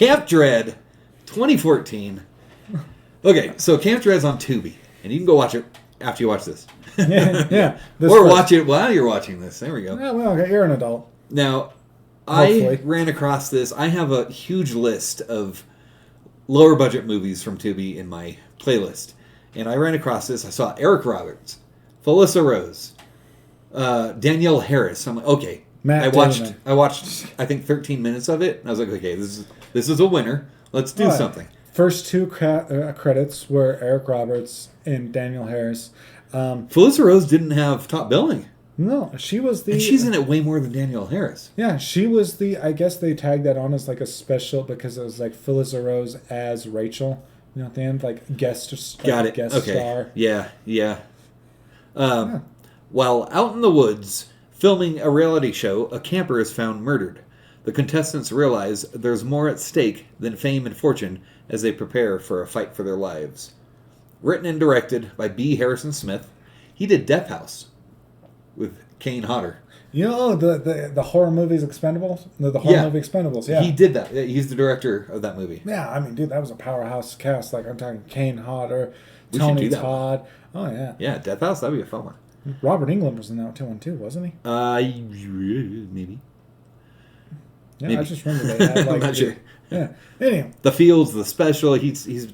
Camp Dread, 2014. Okay, so Camp Dread's on Tubi, and you can go watch it after you watch this. Yeah. Or watch it while you're watching this. There we go. Yeah, well, okay, you're an adult. Now, Hopefully. I ran across this. I have a huge list of lower budget movies from Tubi in my playlist. And I ran across this. I saw Eric Roberts, Felissa Rose, Danielle Harris. I'm like, okay. I watched I think 13 minutes of it. And I was like, okay, this is a winner. Let's do something. First two credits were Eric Roberts and Danielle Harris. Felissa Rose didn't have top billing. No, she was the... And she's in it way more than Danielle Harris. Yeah, she was the... I guess they tagged that on as like a special because it was like Felissa Rose as Rachel. You know, at the end, like guest star. Yeah. While out in the woods filming a reality show, a camper is found murdered. The contestants realize there's more at stake than fame and fortune as they prepare for a fight for their lives. Written and directed by B. Harrison Smith, he did Death House with Kane Hodder. You know the horror movies Expendables? The horror movie Expendables, yeah. He did that. He's the director of that movie. Yeah, I mean, dude, that was a powerhouse cast. Like, I'm talking Kane Hodder, Tony Todd. Oh, yeah. Yeah, Death House, that'd be a fun one. Robert Englund was in that one too, wasn't he? Maybe. Yeah, Maybe. I just remember they had, like... I'm not sure. Yeah. Anyway. The Fields, The Special, he's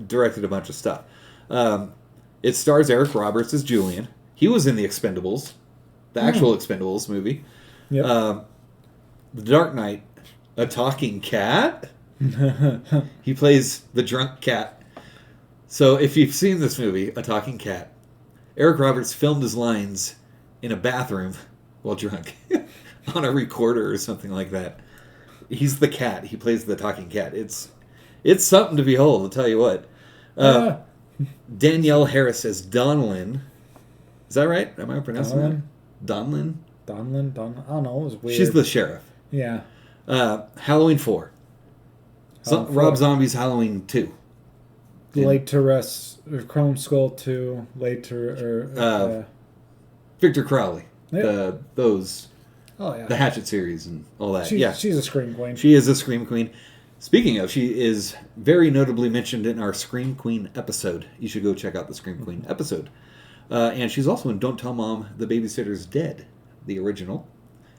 directed a bunch of stuff. It stars Eric Roberts as Julian. He was in The Expendables. The actual Expendables movie. Yep. The Dark Knight, a talking cat. He plays the drunk cat. So if you've seen this movie, A Talking Cat, Eric Roberts filmed his lines in a bathroom while drunk on a recorder or something like that. He's the cat. He plays the talking cat. It's something to behold, I'll tell you what. Danielle Harris as Donlin. Is that right? Am I pronouncing that? Donlin? Donlin. I don't know. It was weird. She's the sheriff. Yeah. Halloween 4. Rob Zombie's Halloween 2. Laid to Rest, or Chrome Skull 2, Laid to... Victor Crowley. Yep. The Hatchet series and all that. She's a Scream Queen. She is a Scream Queen. Speaking of, she is very notably mentioned in our Scream Queen episode. You should go check out the Scream Queen episode. And she's also in Don't Tell Mom the Babysitter's Dead, the original.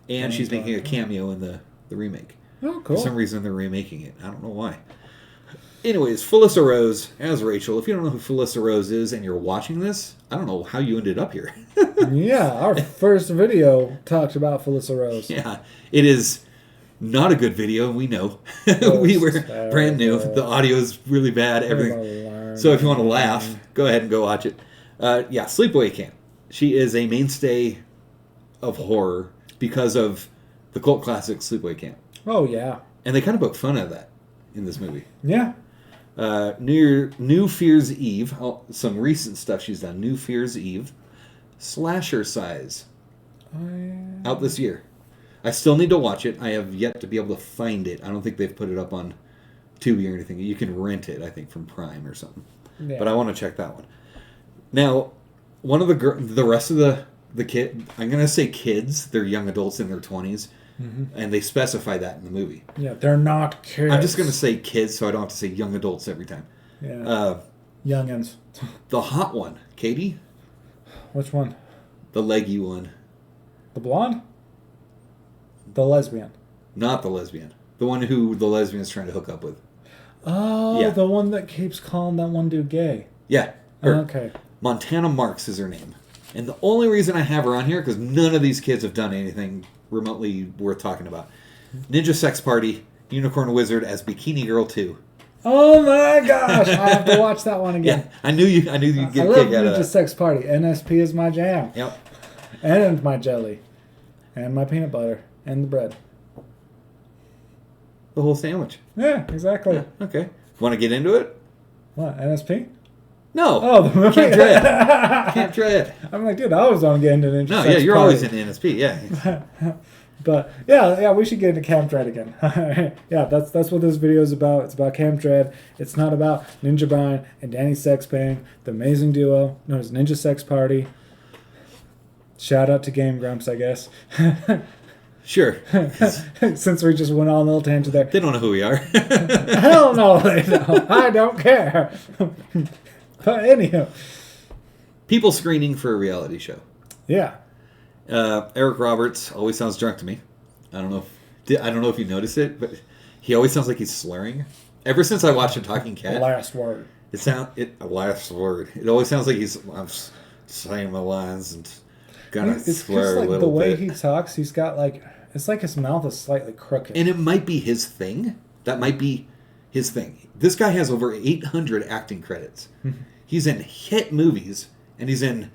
And she's making a cameo in the remake. Oh, cool. For some reason they're remaking it. I don't know why. Anyways, Felissa Rose as Rachel. If you don't know who Felissa Rose is and you're watching this, I don't know how you ended up here. Yeah, our first video talked about Felissa Rose. Yeah, it is not a good video, we know. We were brand new. The audio is really bad. Everything. So if you want to laugh, go ahead and go watch it. Sleepaway Camp. She is a mainstay of horror because of the cult classic Sleepaway Camp. Oh, yeah. And they kind of poke fun at that in this movie. Yeah. New Fear's Eve. Some recent stuff she's done. New Fear's Eve. Slasher Size. Out this year. I still need to watch it. I have yet to be able to find it. I don't think they've put it up on Tubi or anything. You can rent it, I think, from Prime or something. Yeah. But I want to check that one. Now, one of the rest of the kid, I'm going to say kids. They're young adults in their 20s. Mm-hmm. And they specify that in the movie. Yeah, they're not kids. I'm just going to say kids so I don't have to say young adults every time. Yeah. Youngins. The hot one. Katie? Which one? The leggy one. The blonde? The lesbian. Not the lesbian. The one who the lesbian's trying to hook up with. Oh, yeah. The one that keeps calling that one dude gay. Yeah. Okay. Montana Marks is her name. And the only reason I have her on here, because none of these kids have done anything remotely worth talking about. Ninja Sex Party, Unicorn Wizard as Bikini Girl 2. Oh my gosh, I have to watch that one again. Yeah, I knew you'd get a kick out of that. I love Ninja Sex Party. NSP is my jam. Yep. And my jelly. And my peanut butter. And the bread. The whole sandwich. Yeah, exactly. Yeah, okay. Want to get into it? What, NSP? No. Oh, the movie. Camp Dread. Camp Dread. I'm like, dude, I always want to get into Ninja Sex Party. No, yeah, you're Party. always in NSP, yeah. But yeah, we should get into Camp Dread again. Yeah, that's what this video is about. It's about Camp Dread. It's not about Ninja Brian and Danny Sexbang, the amazing duo known as Ninja Sex Party. Shout out to Game Grumps, I guess. Sure. Since we just went on a little tangent there. They don't know who we are. Hell no, they don't. I don't care. But anyhow. People screening for a reality show. Yeah. Eric Roberts always sounds drunk to me. I don't know if you notice it, but he always sounds like he's slurring. Ever since I watched A Talking Cat. Last word. Last word. It always sounds like I'm saying my lines and gonna slur a little bit. The way he talks, he's got like, it's like his mouth is slightly crooked. And it might be his thing. That might be his thing. This guy has over 800 acting credits. He's in hit movies, and he's in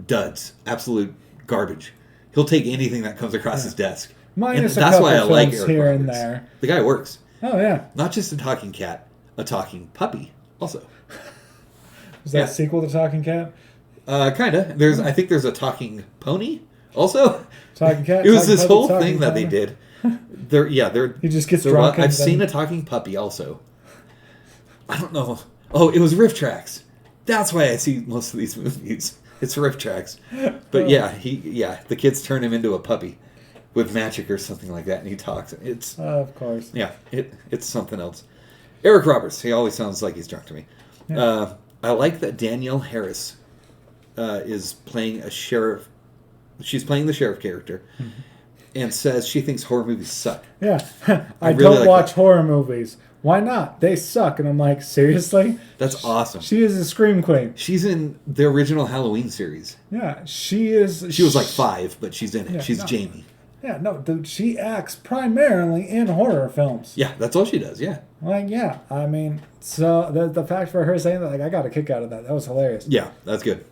duds. Absolute garbage. He'll take anything that comes across his desk. Minus and a that's couple why I like films Eric here Roberts. and there. The guy works. Oh, yeah. Not just a talking cat, a talking puppy also. Is that a sequel to Talking Cat? Kinda. I think there's a talking pony also. Talking Cat? It was talking this puppy, whole talking thing that they pony? did. He just gets drunk. I've seen a talking puppy also. I don't know. Oh, it was Riff Tracks. That's why I see most of these movies. It's Riff Tracks. But the kids turn him into a puppy with magic or something like that, and he talks. It's of course. Yeah, it's something else. Eric Roberts. He always sounds like he's drunk to me. Yeah. I like that Danielle Harris is playing a sheriff. She's playing the sheriff character, and says she thinks horror movies suck. Yeah, I really don't like watch that. horror movies. Why not? They suck. And I'm like, seriously? That's awesome. She is a scream queen. She's in the original Halloween series. Yeah, she is. She was like 5, but she's in it. Yeah, She's no. Jamie. Yeah, no, dude, she acts primarily in horror films. Yeah, that's all she does. Yeah. Like, yeah, I mean, so the fact for her saying that, like, I got a kick out of that. That was hilarious. Yeah, that's good.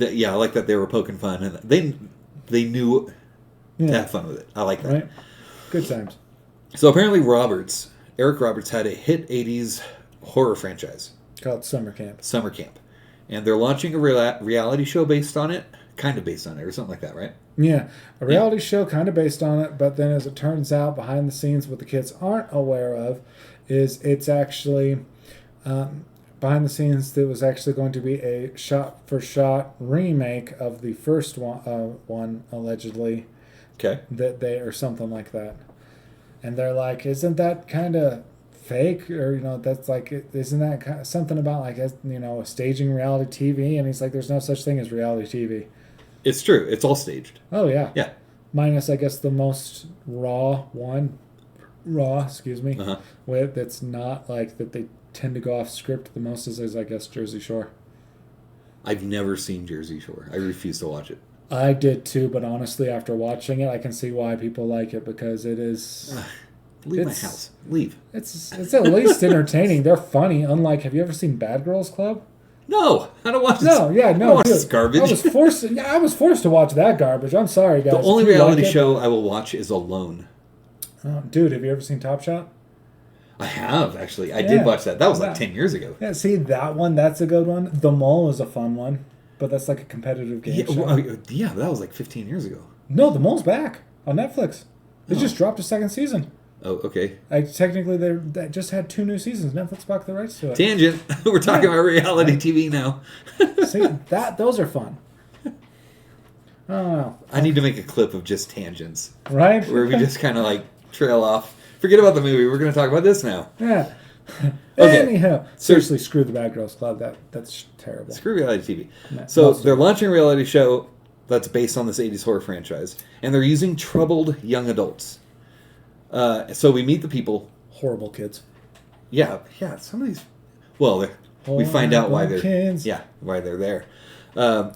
I like that they were poking fun, and they knew to have fun with it. I like that. Right? Good times. So apparently Eric Roberts had a hit 80s horror franchise. Called Summer Camp. Summer Camp. And they're launching a reality show based on it. Kind of based on it, or something like that, right? Yeah, a reality show kind of based on it, but then as it turns out, behind the scenes, what the kids aren't aware of is it's actually, behind the scenes, there was actually going to be a shot-for-shot remake of the first one allegedly. Okay. Or something like that. And they're like, isn't that kind of fake? Or, that's like, isn't that something about like, staging reality TV? And he's like, there's no such thing as reality TV. It's true. It's all staged. Oh, yeah. Yeah. Minus, I guess, the most raw, excuse me, with that's not like that they tend to go off script the most is, I guess, Jersey Shore. I've never seen Jersey Shore. I refuse to watch it. I did too, but honestly, after watching it, I can see why people like it because it is... Leave my house. Leave. It's at least entertaining. They're funny. Unlike, have you ever seen Bad Girls Club? No, I don't watch this. No, yeah, no. I don't watch dude, this garbage. I was forced to watch that garbage. I'm sorry, guys. The only reality show I will watch is Alone. Dude, have you ever seen Top Shot? I have, actually. I did watch that. That was like 10 years ago. Yeah, see, that one, that's a good one. The Mole is a fun one, but that's like a competitive game show. That was like 15 years ago. No, The Mole's back on Netflix. They just dropped a second season. Oh, okay. Technically, they just had 2 new seasons. Netflix bought the rights to it. Tangent. We're talking about reality TV now. See, those are fun. I don't know. I need to make a clip of just tangents. Right? Where we just kind of like trail off. Forget about the movie. We're going to talk about this now. Yeah. Okay. Anyhow, seriously, screw the Bad Girls Club. That's terrible. Screw reality TV. No, So they're launching a reality show that's based on this 80s horror franchise. And they're using troubled young adults. So we meet the people. Horrible kids. Yeah. Some of these. Well, we find out why they're kids. Yeah, why they're there.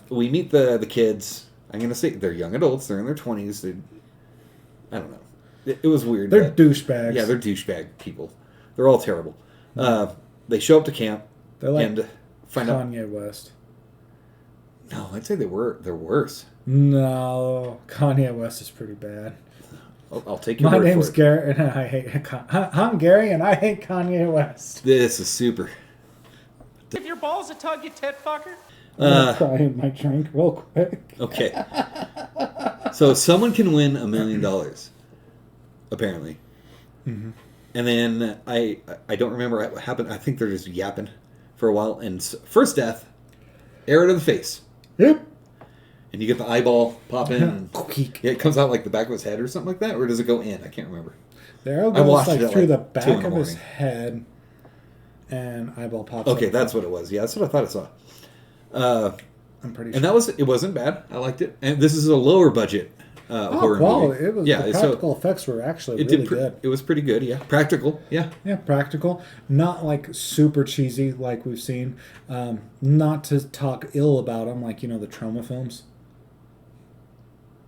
We meet the kids. I'm gonna say they're young adults. They're in their 20s. I don't know. It was weird. They're douchebags. Yeah, they're douchebag people. They're all terrible. They show up to camp. They're like and find out. Kanye West. No, I'd say they're worse. No, Kanye West is pretty bad. I'll take your My word name's for it. Gary, and I hate. I'm Gary, and I hate Kanye West. This is super. Give your balls a tug, you tit fucker. I'm gonna cry in my drink real quick. Okay. So someone can win $1 million, apparently. Mm-hmm. And then I don't remember what happened. I think they're just yapping for a while. And first death, arrow to the face. Yep. And you get the eyeball popping. And, Quick. yeah, it comes out like the back of his head or something like that, or does it go in? I can't remember. The arrow I goes watched like it at, through like, the 2 in back the of his morning. head, and eyeball pops. Okay, up. that's what it was. Yeah, that's what I thought I saw. I'm pretty sure. And it wasn't bad. I liked it. And this is a lower budget horror quality. movie. It was Yeah, the so practical effects were actually it really did. good. It was pretty good. Yeah, practical. Yeah. Yeah, practical. Not like super cheesy like we've seen. Not to talk ill about them, like the trauma films.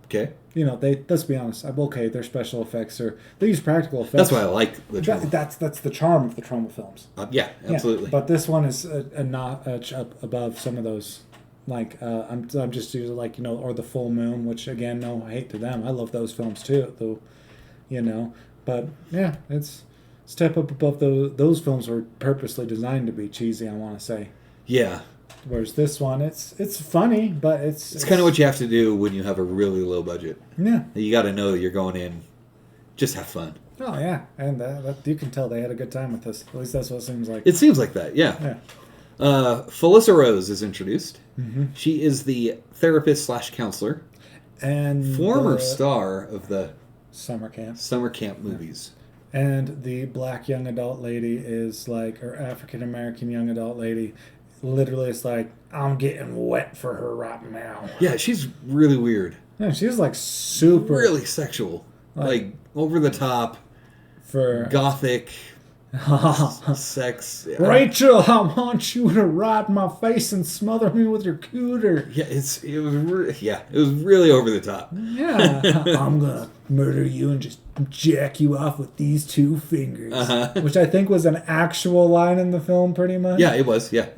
Okay. Let's be honest. I'm okay. Their special effects they use practical effects. That's why I like the trauma. That's the charm of the trauma films. Yeah, absolutely. Yeah, but this one is a notch up above some of those. Like I'm just using or the Full Moon, which again, no hate to them. I love those films too, though. But yeah, it's step up above those films were purposely designed to be cheesy. I want to say. Yeah. Whereas this one, it's funny, but it's kind of what you have to do when you have a really low budget. Yeah. You got to know that you're going in, just have fun. Oh yeah, and that you can tell they had a good time with this. At least that's what it seems like. It seems like that. Yeah. Yeah. Felissa Rose is introduced. Mm-hmm. She is the therapist / counselor, And former the star of the summer camp. summer camp movies. And the black young adult lady is or African American young adult lady, literally it's like, I'm getting wet for her right now. Yeah, she's really weird. Yeah, she's super Really sexual. Like over the top, for gothic, sex. Rachel, I want you to ride my face and smother me with your cooter. Yeah, it was really over the top. Yeah, I'm gonna murder you and just jack you off with these 2 fingers, which I think was an actual line in the film, pretty much. Yeah, it was. Yeah,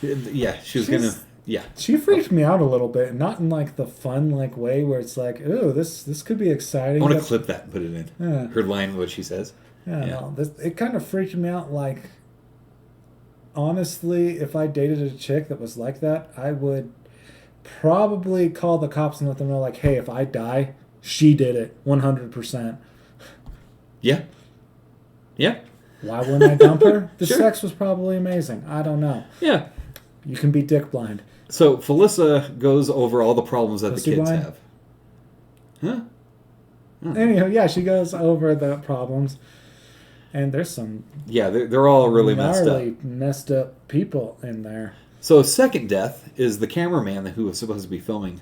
yeah. She was gonna. Yeah, She freaked me out a little bit, not in the fun way where it's like, ooh, this could be exciting. I want to clip that and put it in. Yeah. Her line, what she says. Yeah, no, it kind of freaked me out. Honestly, if I dated a chick that was like that, I would probably call the cops and let them know, hey, if I die, she did it, 100%. Yeah. Yeah. Why wouldn't I dump her? The Sure. sex was probably amazing. I don't know. Yeah. You can be dick blind. So Felissa goes over all the problems that Pussy the kids blind? have. Huh? Anyhow, yeah, she goes over the problems. And there's some Yeah, they're all really messed up. gnarly, messed up people in there. So second death is the cameraman who was supposed to be filming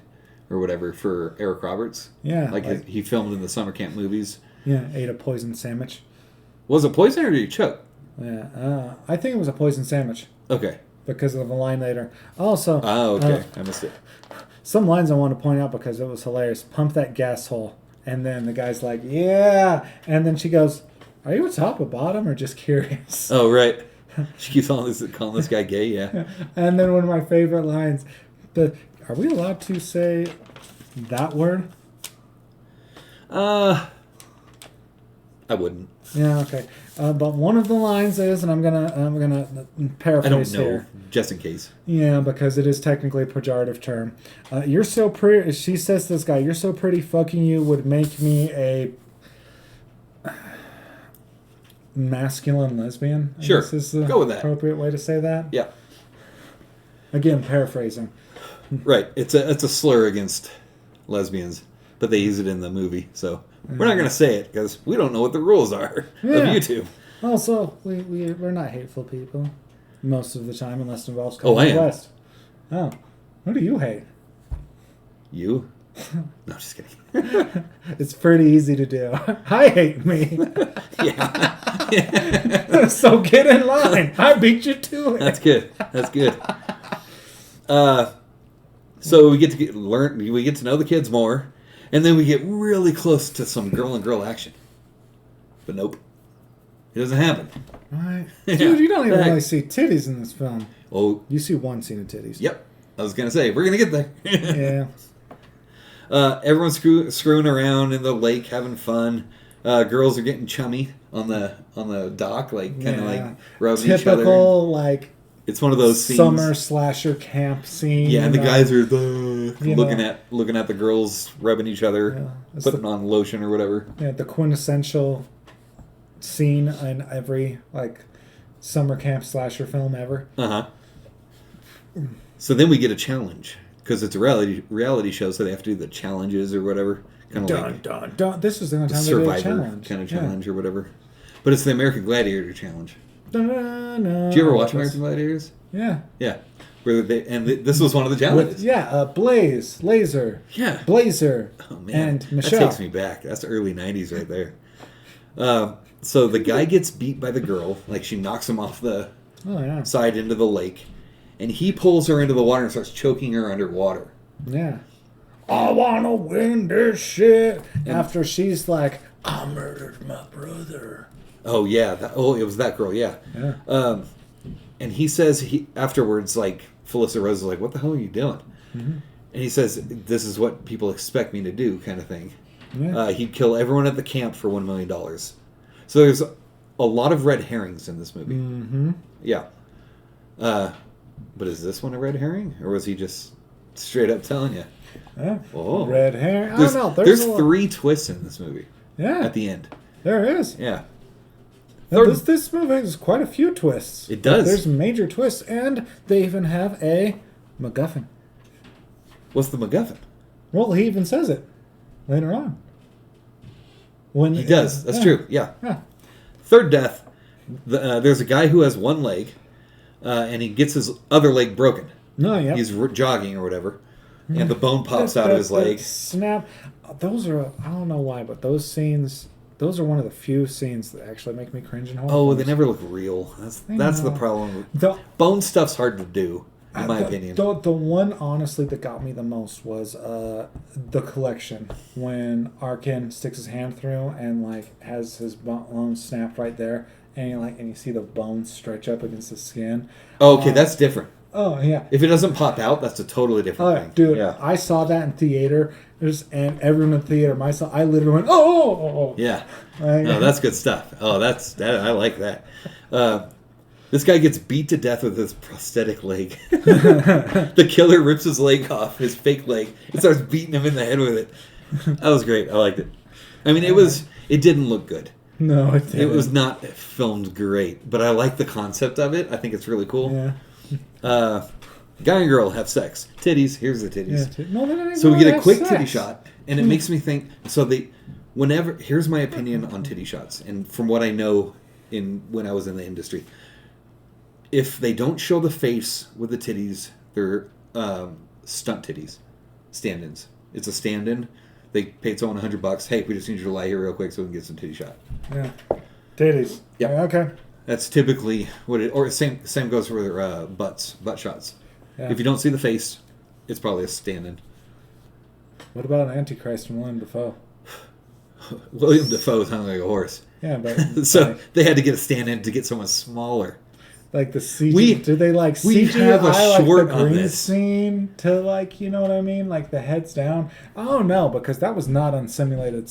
or whatever for Eric Roberts. Yeah. He filmed in the summer camp movies. Yeah, ate a poison sandwich. Was it poison or did he choke? Yeah, I think it was a poison sandwich Okay. because of a line later. Also, Oh, okay. I missed it. some lines I want to point out because it was hilarious. Pump that gas hole. And then the guy's like, yeah. And then she goes, are you a top or bottom or just curious? Oh, right. She keeps calling this guy gay, yeah. And then one of my favorite lines, are we allowed to say that word? I wouldn't. Yeah, okay. But one of the lines is, and I'm gonna paraphrase I don't know, here. just in case. Yeah, because it is technically a pejorative term. You're so pretty. She says to this guy, "You're so pretty. Fucking you would make me a masculine lesbian." I Sure. guess is the Go with that. appropriate way to say that. Yeah. Again, paraphrasing. Right. It's a slur against lesbians, but they use it in the movie, so we're not going to say it because we don't know what the rules are of Yeah. YouTube. Also, we're not hateful people most of the time, unless it involves Oh, I Kanye am. West. Oh, who do you hate? You? No, just kidding. It's pretty easy to do. I hate me. Yeah. So get in line. I beat you to it. That's good. That's good. So we get to know the kids more, and then we get really close to some girl and girl action. But nope. It doesn't happen. Right. Yeah. Dude, you don't even Heck. really see titties in this film. Oh, You see one scene of titties. yep. I was gonna say we're gonna get there. Yeah. Everyone's screwing around in the lake, having fun. Girls are getting chummy on the dock, kind of rubbing each other. Typical, It's one of those scenes. summer slasher camp scene. Yeah, and the guys are You looking know. at the girls rubbing each other, Yeah, it's putting on lotion or whatever. the quintessential scene in every summer camp slasher film ever. Uh huh. So then we get a challenge because it's a reality show, so they have to do the challenges or whatever. Kind of like dun. This is the only the time they did a Survivor challenge. kind of challenge or whatever. But it's the American Gladiator challenge. Dun, dun, dun. Did you ever watch American Gladiators? Yeah. Yeah. Where this was one of the challenges. Blaze, Laser, Yeah. Blazer, Oh, man. and Michelle. That takes me back. That's the early 90s right there. So the guy gets beat by the girl. Like, she knocks him off the side into the lake. And he pulls her into the water and starts choking her underwater. Yeah. I want to win this shit. After she's like, I murdered my brother. Oh, yeah. It was that girl, yeah. And he says, afterwards, like, Felissa Rose is like, what the hell are you doing? Mm-hmm. And he says, this is what people expect me to do, kind of thing. Yeah. He'd kill everyone at the camp for $1 million. So there's a lot of red herrings in this movie. Mm-hmm. Yeah. But is this one a red herring? Or was he just straight up telling you? Oh. Red herring? I There's, don't know. There's 3 twists in this movie. Yeah. At the end. There is. Yeah. This movie has quite a few twists. It does. There's major twists, and they even have a MacGuffin. What's the MacGuffin? Well, he even says it later on. When he does. That's true. Yeah. Third death. There's a guy who has one leg, and he gets his other leg broken. No, yeah. He's jogging or whatever, and the bone pops out of his leg. Snap. Those are, I don't know why, but those scenes, those are one of the few scenes that actually make me cringe in horror. Oh, films. They never look real. That's the problem. Bone stuff's hard to do, in my opinion. The one, honestly, that got me the most was the collection. When Arkin sticks his hand through and, like, has his bone snapped right there, and you see the bones stretch up against the skin. Oh, okay, that's different. Oh, yeah. If it doesn't pop out, that's a totally different thing. Dude, yeah. I saw that in theater, and everyone in the theater, myself, I literally went, oh! Yeah. No, that's good stuff. Oh, I like that. This guy gets beat to death with his prosthetic leg. The killer rips his leg off, his fake leg, and starts beating him in the head with it. That was great. I liked it. I mean, it didn't look good. No, it didn't. It was not filmed great, but I like the concept of it. I think it's really cool. Yeah. Guy and girl have sex. Titties. Here's the titties. Yeah, no, so we get a quick titty shot, and it makes me think. So here's my opinion on titty shots, and from what I know when I was in the industry, if they don't show the face with the titties, they're stunt titties, stand-ins. It's a stand-in. They paid someone $100. Hey, we just need you to lie here real quick so we can get some titty shot. Yeah, titties. Yep. Yeah, okay. That's typically what it. Or same goes for butt shots. Yeah. If you don't see the face, it's probably a stand-in. What about an Antichrist from William Dafoe? William Dafoe sounds like a horse. Yeah, but so they had to get a stand-in to get someone smaller. Like the CG, do they like we CGI have a short like the on green this scene to like, you know what I mean, like the heads down? Oh no, because that was not unsimulated.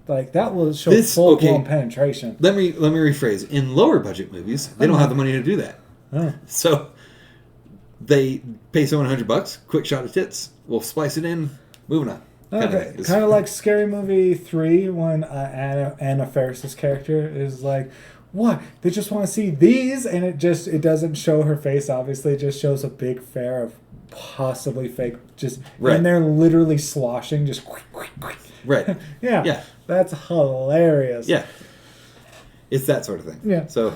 Like that will show full blown penetration. Let me rephrase. In lower budget movies, they don't have the money to do that. Oh. So they pay someone $100, quick shot of tits. We'll splice it in. Moving on. Okay, kind of like Scary Movie 3 when Anna Faris's character is like, what? They just want to see these, and it doesn't show her face. Obviously, it just shows a big fair of possibly fake, and they're literally sloshing, just quick. Right. Yeah. That's hilarious. Yeah. It's that sort of thing. Yeah. So,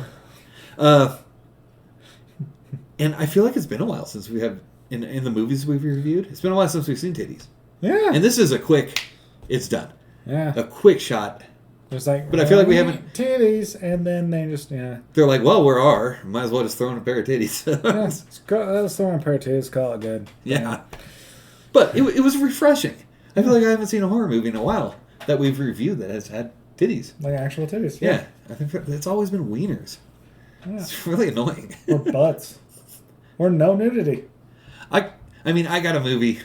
and I feel like it's been a while since we have in the movies we've reviewed. It's been a while since we've seen titties. Yeah. And this is a quick. It's done. Yeah. A quick shot. There's like, but I feel like we haven't titties, and then they just They're like, well, we're might as well just throw in a pair of titties. Let's throw in a pair of titties. Call it good. Yeah. But it was refreshing. I feel like I haven't seen a horror movie in a while that we've reviewed that has had titties. Like actual titties. Yeah. I think it's always been wieners. Yeah. It's really annoying. Or butts. Or no nudity. I mean, I got a movie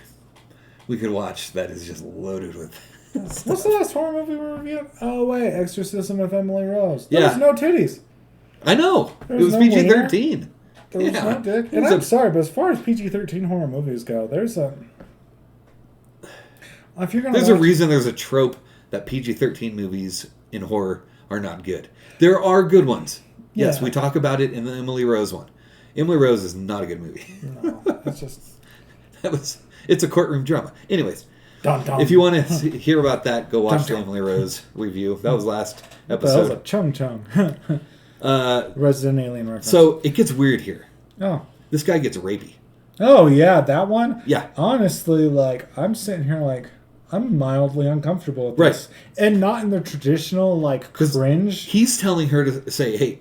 we could watch that is just loaded with. What's the last horror movie we reviewed? Oh wait, Exorcism of Emily Rose. There yeah. was no titties. I know. It was PG-13. There was no dick. And I'm sorry, but as far as PG-13 horror movies go, there's a. If you're gonna a reason there's a trope that PG-13 movies in horror are not good. There are good ones. Yes, we talk about it in the Emily Rose one. Emily Rose is not a good movie. No, it's just. It's a courtroom drama. Anyways, Dun, dun. if you want to hear about that, go watch Dun, dun. Family Rose review. That was last That was a episode. chung chung. Resident Alien reference. So it gets weird here. Oh. This guy gets rapey. Oh, yeah, that one? Yeah. Honestly, like, I'm sitting here like, I'm mildly uncomfortable with Right. this. And not in the traditional, like, 'Cause cringe. He's telling her to say, hey,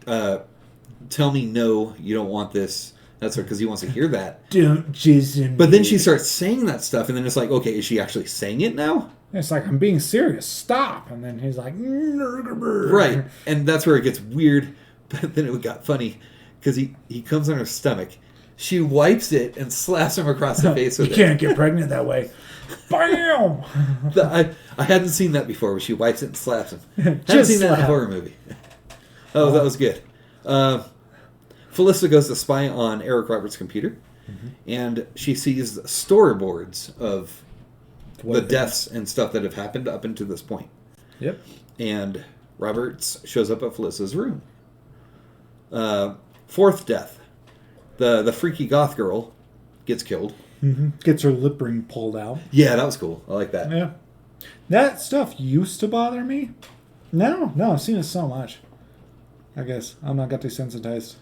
tell me no, you don't want this. That's her, because he wants to hear that. Don't jizz But then she starts saying that stuff, and then it's like, okay, is she actually saying it now? It's like, I'm being serious. Stop. And then he's like, "Nurgle." Right. And that's where it gets weird. But then it got funny, because he comes on her stomach. She wipes it and slaps him across the face with You it. can't get pregnant that way. Bam! I hadn't seen that before, where she wipes it and slaps him. Hadn't Just seen that in a slap. horror movie. Oh, that was good. Felissa goes to spy on Eric Roberts' computer, and she sees storyboards of the deaths and stuff that have happened up until this point. Yep. And Roberts shows up at Felissa's room. Fourth death. The freaky goth girl gets killed. Gets her lip ring pulled out. Yeah, that was cool. I like that. Yeah. That stuff used to bother me. No, I've seen it so much. I guess I'm not got desensitized.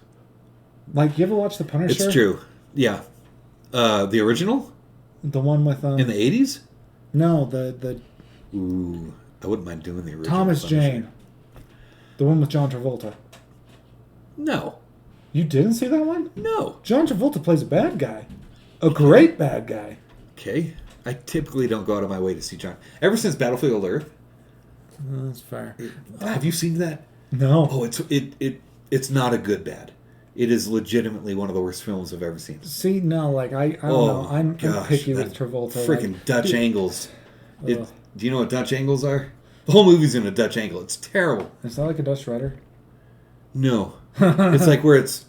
Like, you ever watch The Punisher? It's true. Yeah. The original? The one with In the 80s? no, the Ooh, I wouldn't mind doing the original. Thomas Punisher. Jane. The one with John Travolta. No. You didn't see that one? No. John Travolta plays a bad guy. A great bad guy. Okay. I typically don't go out of my way to see John. Ever since Battlefield Earth. That's fair. Have you seen that? No. Oh, it's not a good bad. It is legitimately one of the worst films I've ever seen. See, no, like, I don't know. I'm picky with Travolta. Freaking like, Dutch angles. Ugh. Do you know what Dutch angles are? The whole movie's in a Dutch angle. It's terrible. Is that like a Dutch Rider? No. It's like where it's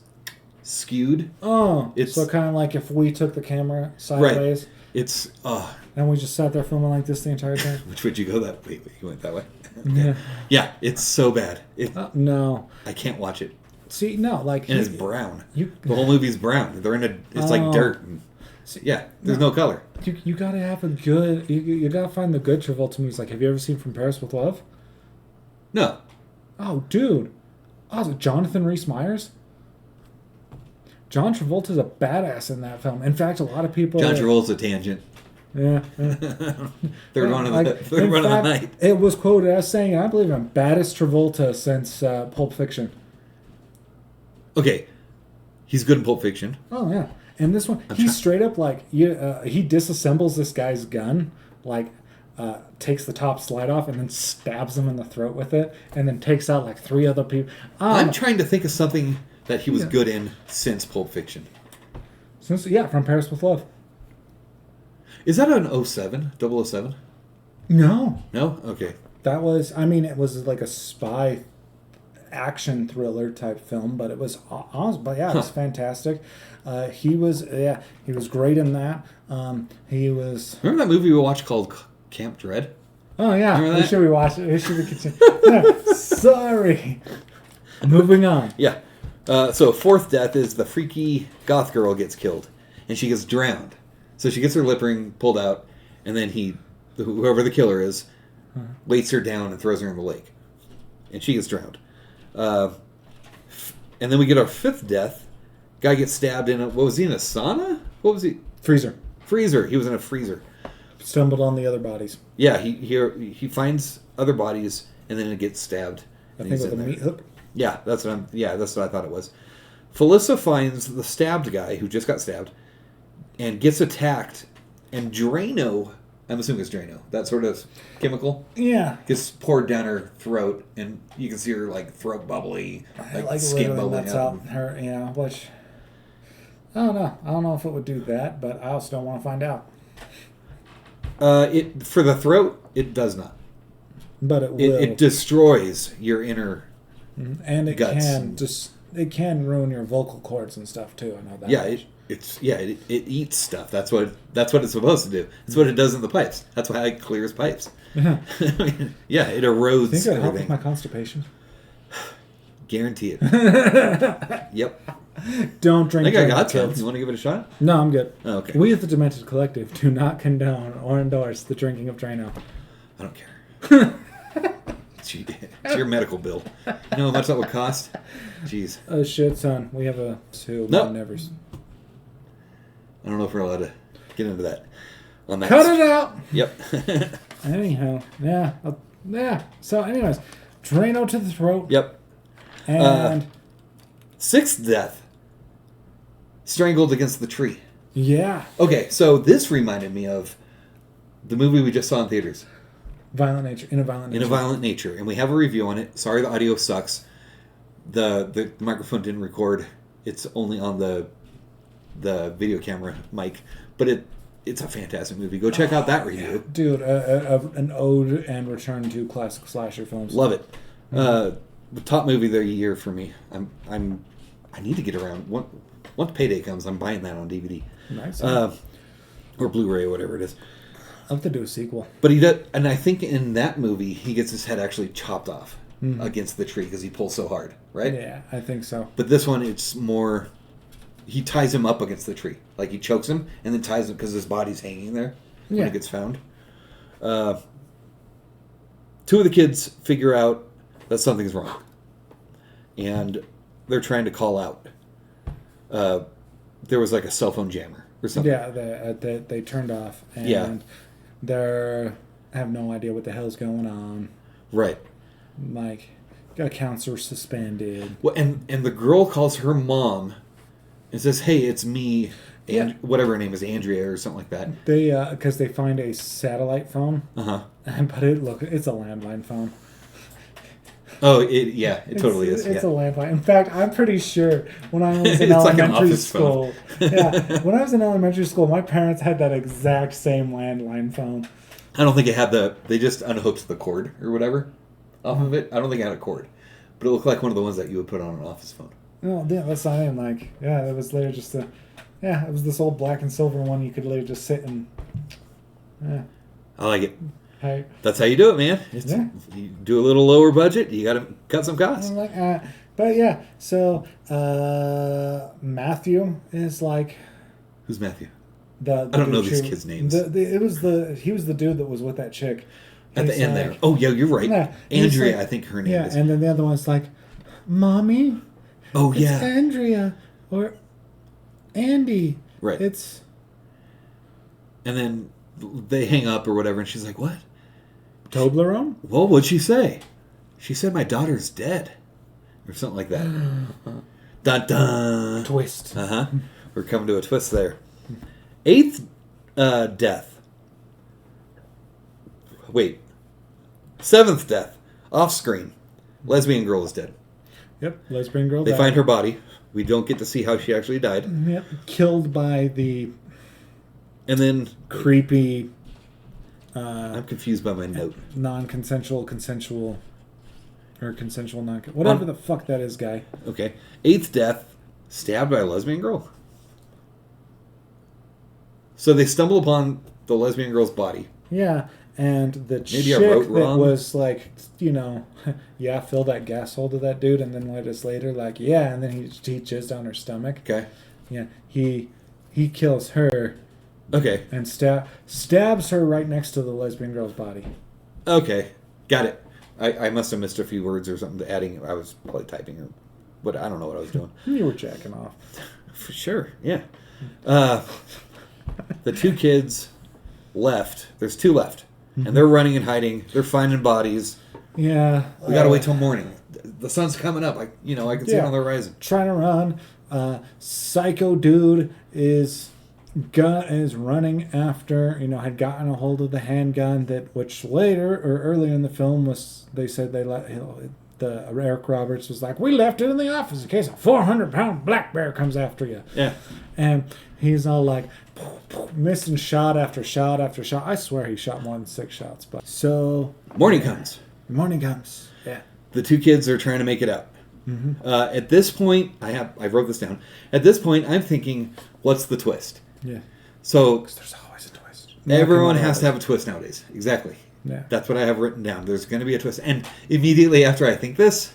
skewed. Oh, It's- so kind of like if we took the camera sideways It's, and we just sat there filming like this the entire time. which would you go that way? You went that way? Yeah. Yeah, it's so bad. No. I can't watch it. See, no, like And it's brown. You The whole movie's brown. They're in a. It's like Oh. dirt. And, yeah, there's no color. you gotta have a good. You gotta find the good Travolta movies. Like, have you ever seen From Paris with Love? No. Oh, dude. Oh, is it Jonathan Rhys Meyers? John Travolta's a badass in that film. In fact, a lot of people. John Travolta's a tangent. Yeah. Third one of the third in one of the fact, night. It was quoted as saying, I believe I'm baddest Travolta since Pulp Fiction. Okay, he's good in Pulp Fiction. Oh, yeah. And this one, he's straight up like, he disassembles this guy's gun, like, takes the top slide off and then stabs him in the throat with it, and then takes out like 3 other people. I'm trying to think of something that he was good in since Pulp Fiction. From Paris with Love. Is that an 07? 007? No. No? Okay. That was, it was like a spy action thriller type film, but it was awesome. But yeah, it was fantastic. He was great in that. He was. Remember that movie we watched called Camp Dread? Oh yeah, Remember we that? should rewatch it. We should be continuing. Yeah, sorry. Moving on. Yeah. So fourth death is the freaky goth girl gets killed, and she gets drowned. So she gets her lip ring pulled out, and then whoever the killer is, weights her down and throws her in the lake, and she gets drowned. And then we get our fifth death. Guy gets stabbed in a, what was he in a sauna? What was he? Freezer. Freezer. He was in a freezer. Stumbled on the other bodies. Yeah, he finds other bodies and then it gets stabbed. I and think he's with a in there. meat hook. Yeah, that's what I thought it was. Felissa finds the stabbed guy who just got stabbed and gets attacked, and Drano, I'm assuming it's Drano, that sort of chemical, Yeah. gets poured down her throat, and you can see her like throat bubbly, like skin literally bubbling lets up. out her, which I don't know. I don't know if it would do that, but I also don't want to find out. It for the throat, it does not. But it will. It destroys your inner. And it guts. can ruin your vocal cords and stuff too. I know that. Yeah, it eats stuff. That's what it's supposed to do. That's what it does in the pipes. That's why it clears pipes. Yeah. Yeah, it erodes Think it would help with everything. my constipation? Guarantee it. Yep. Don't I drink. think I Drano, got some. kids. You want to give it a shot? No, I'm good. Oh, okay. We at the Demented Collective do not condone or endorse the drinking of Drano. I don't care. It's your medical bill. You know how much that would cost? Jeez. Oh shit, son. We have a Nope. never. I don't know if we're allowed to get into that. On that Cut it out. Yep. Anyhow, yeah. Yeah. So, anyways, Drano to the throat. Yep. And Sixth death. Strangled against the tree. yeah, Okay, so this reminded me of the movie we just saw in theaters. violent nature. In a violent nature. In a Violent Nature. And we have a review on it. Sorry the audio sucks. The microphone didn't record. It's only on the video camera mic. But it's a fantastic movie. Go check out that review. Dude, an ode and return to classic slasher films. Love it. The top movie of the year for me. I need to get around. Once payday comes, I'm buying that on DVD. Nice. Or Blu-ray or whatever it is. I'll have to do a sequel. But he does, and I think in that movie he gets his head actually chopped off against the tree because he pulls so hard, right? Yeah, I think so. But this one, it's more. He ties him up against the tree, like he chokes him and then ties him because his body's hanging there when it gets found. Two of the kids figure out that something's wrong, and they're trying to call out. There was like a cell phone jammer or something. Yeah, they turned off, and they have no idea what the hell's going on. Right. Like, accounts are suspended. Well, and the girl calls her mom and says, "Hey, it's me," and whatever her name is, Andrea or something like that. They because they find a satellite phone, But it's a landline phone. Oh, it totally is. It's a landline. In fact, I'm pretty sure when I was in It's like an elementary office school, when I was in elementary school, my parents had that exact same landline phone. I don't think it had they just unhooked the cord or whatever off of it. I don't think it had a cord, but it looked like one of the ones that you would put on an office phone. No, yeah, that's not even like, it was literally just it was this old black and silver one you could literally just sit and, I like it. hey. That's how you do it, man. You do a little lower budget. You got to cut some costs. I'm like, but yeah, so Matthew is like Who's Matthew? the I don't know dude these who- kids' names. He was the dude that was with that chick. At the He's end like- there. Oh, yeah, you're right. Yeah, he's Andrea, like- I think her name Yeah, is. and then the other one's like, Mommy, Oh, it's yeah. Andrea or Andy. Right. It's And then they hang up or whatever, and she's like, "What? Toblerone? Well, what'd she say?" She said, "My daughter's dead," or something like that. Dun dun. Twist. We're coming to a twist there. Eighth death. Wait. Seventh death. Off screen. Lesbian girl is dead. Yep, lesbian girl. They died. find her body. We don't get to see how she actually died. Yep, killed by the And then creepy, I'm confused by my note. non-consensual, consensual, or consensual non whatever the fuck that is, guy. Okay. Eighth death. Stabbed by a lesbian girl. So they stumble upon the lesbian girl's body. Yeah, and the Maybe I chick wrote that wrong. was like, fill that gas hole to that dude, and then just later, like, and then he jizzed on her stomach. Okay. Yeah, he kills her Okay. and stabs her right next to the lesbian girl's body. Okay. Got it. I must have missed a few words or something adding. I was probably typing or what. I don't know what I was doing. You were jacking off. For sure. Yeah. The two kids left. There's two left. And they're running and hiding. They're finding bodies. Yeah. We gotta wait till morning. The sun's coming up. I can see it on the horizon. Trying to run. Psycho dude is running after, had gotten a hold of the handgun which later or earlier in the film they said they let the Eric Roberts was like, we left it in the office in case a 400-pound black bear comes after you. Yeah. And he's all like missing shot after shot after shot. I swear he shot more than 6 shots. But so Morning comes. morning comes. Yeah. The two kids are trying to make it out. At this point, I wrote this down. At this point, I'm thinking, what's the twist? Yeah. So There's always a twist. everyone has to have a twist nowadays. Exactly. Yeah. That's what I have written down. There's going to be a twist, and immediately after I think this,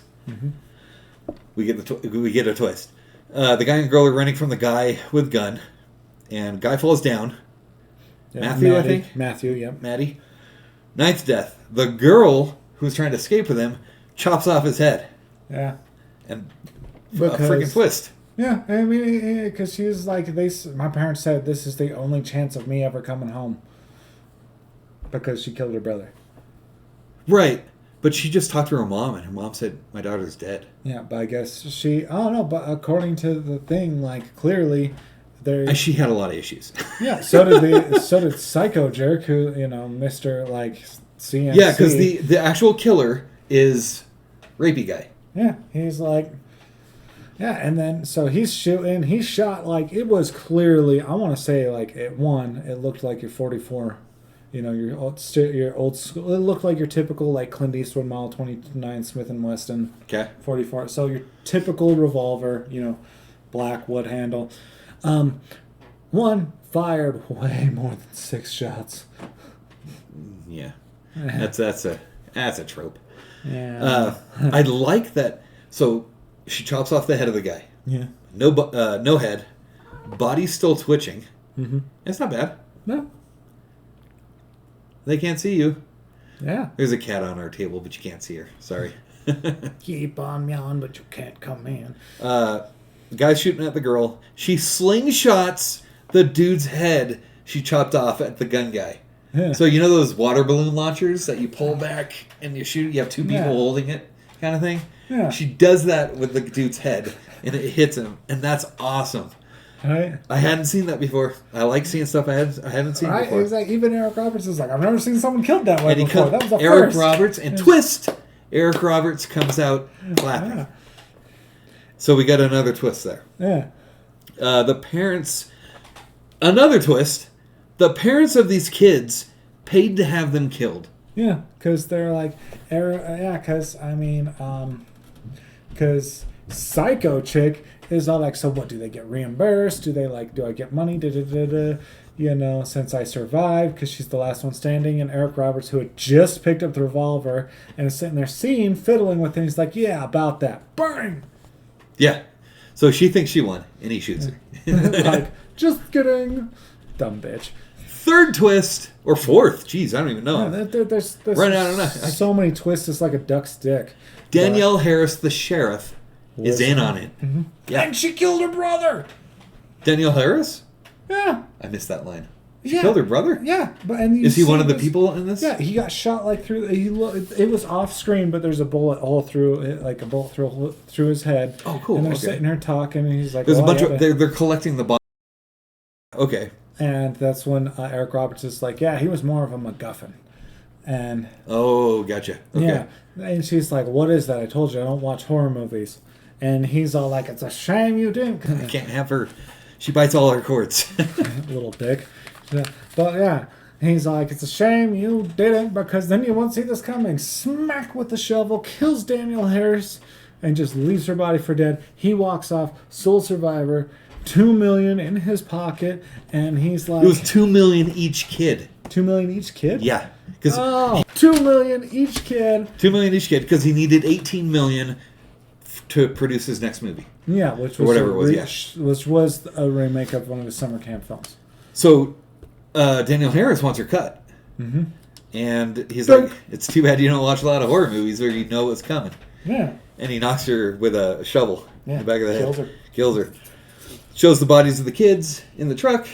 we get a twist. The guy and girl are running from the guy with gun, and guy falls down. Yeah, Matthew, I Maddie. think? Matthew, yep. Maddie. Ninth death. The girl who's trying to escape with him chops off his head. Yeah. And a Because- freaking twist. Yeah, I mean, because she was like, my parents said this is the only chance of me ever coming home. Because she killed her brother. Right. But she just talked to her mom, and her mom said, my daughter's dead. Yeah, but I guess I don't know, but according to the thing, like, clearly, there. And she had a lot of issues. Yeah, so did Psycho Jerk, who, Mr. like, CMC. Yeah, because the actual killer is rapey guy. Yeah, he's like. Yeah, and then, so he's shooting. He shot, like, it was clearly, I want to say, like, it looked like your 44. Your old school. It looked like your typical, like, Clint Eastwood Model 29 Smith & Wesson. Okay. 44. So your typical revolver, black wood handle. One fired way more than 6 shots. Yeah. That's a trope. Yeah. I like that. So she chops off the head of the guy. Yeah. No head. Body's still twitching. Mm-hmm. It's not bad. No. They can't see you. Yeah. There's a cat on our table, but you can't see her. Sorry. Keep on meowing, but you can't come in. The guy's shooting at the girl. She slingshots the dude's head she chopped off at the gun guy. Yeah. So you know those water balloon launchers that you pull back and you shoot? You have 2 people Yeah. holding it kind of thing? Yeah. She does that with the dude's head, and it hits him, and that's awesome. Right? I hadn't seen that before. I like seeing stuff I hadn't seen Right? before. It's like, even Eric Roberts is like, I've never seen someone killed that way And he before. comes, That was the Eric first. Roberts, and twist! Eric Roberts comes out clapping. Yeah. So we got another twist there. Yeah. The parents... Another twist. The parents of these kids paid to have them killed. Yeah, because they're like, because Psycho Chick is all like, so what, do they get reimbursed? Do I get money? Since I survived, because she's the last one standing. And Eric Roberts, who had just picked up the revolver and is sitting there fiddling with things, like, yeah, about that. Bang! Yeah. So she thinks she won, and he shoots her. Like, just kidding. Dumb bitch. Third twist, or fourth. Jeez, I don't even know. Yeah, there's Right, I don't know. so many twists, it's like a duck's dick. Danielle Harris, the sheriff, is in on it. Mm-hmm. Yeah. And she killed her brother! Danielle Harris? Yeah. I missed that line. She Yeah. killed her brother? Yeah, and Is he one of the people in this? Yeah, he got shot like through. It was off screen, but there's a bullet all through it, like a bullet through his head. Oh, cool. And they're Okay. sitting here talking, and he's like, There's a well, bunch yeah, of... They're collecting the body. Okay. and that's when Eric Roberts is like, yeah, he was more of a MacGuffin, and Oh, gotcha. Okay. yeah, and she's like, what is that? I told you I don't watch horror movies, and he's all like, it's a shame you didn't. I can't have her. She bites all her cords. Little dick. Yeah. But yeah, he's like, it's a shame you didn't, because then you won't see this coming. Smack with the shovel, kills Danielle Harris, and just leaves her body for dead. He walks off, sole survivor, $2 million in his pocket, and he's like, It was $2 million each kid. $2 million each kid? Yeah. Because Oh, $2 million each kid. $2 million each kid, because he needed $18 million to produce his next movie. Yeah, which Or was whatever it was, which was a remake of one of his summer camp films. So Danielle Harris wants her cut. Mm-hmm. And he's like, it's too bad you don't watch a lot of horror movies or you know what's coming. Yeah. And he knocks her with a shovel in the back of the head. Kills her. Shows the bodies of the kids in the truck.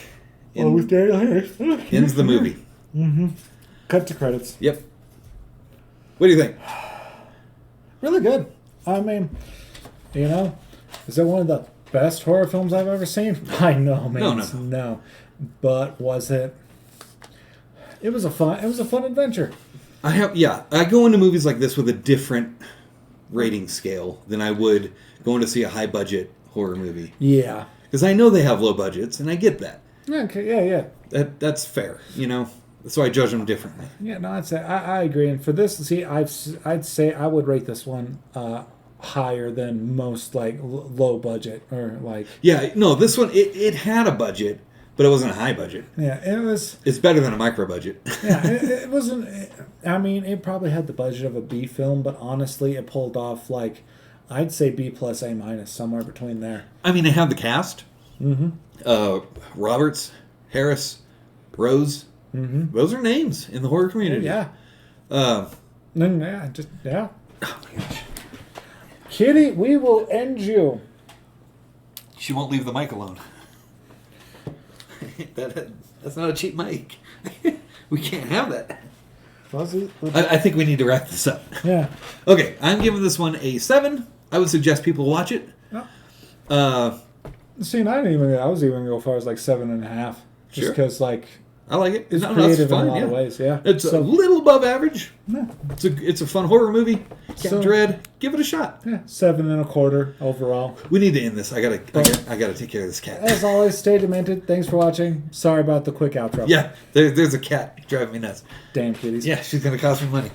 With Danielle Harris. Ends the movie. Mm-hmm. Cut to credits. Yep. What do you think? Really good. I mean, is it one of the best horror films I've ever seen? By no means. No. But was it? It was a fun adventure. I go into movies like this with a different rating scale than I would going to see a high budget horror movie. Yeah. Because I know they have low budgets, and I get that. Okay. Yeah. That's fair, So I judge them differently. Yeah. No, I'd say I agree. And for this, I'd say I would rate this one higher than most like low budget or like. Yeah. No, this one it had a budget, but it wasn't a high budget. Yeah, it was. It's better than a micro budget. Yeah, it wasn't. I mean, it probably had the budget of a B film, but honestly, it pulled off like I'd say B plus A minus, somewhere between there. I mean, they have the cast. Mm-hmm. Roberts, Harris, Rose. Mm-hmm. Those are names in the horror community. Yeah. Uh, Yeah. oh my gosh. Kitty, we will end you. She won't leave the mic alone. That's not a cheap mic. We can't have that. I think we need to wrap this up. Yeah. Okay, I'm giving this one a 7. I would suggest people watch it. No. See, I was even go as far as like 7.5. Just Sure. because, like, I like it. it's No, creative fun, in a lot of ways. Yeah. It's a little above average. Yeah. It's a fun horror movie. Can't dread. Give it a shot. Yeah. 7.25 overall. We need to end this. I gotta take care of this cat. As always, stay demented. Thanks for watching. Sorry about the quick outro. Yeah, there's a cat driving me nuts. Damn kitties. Yeah, she's gonna cost me money.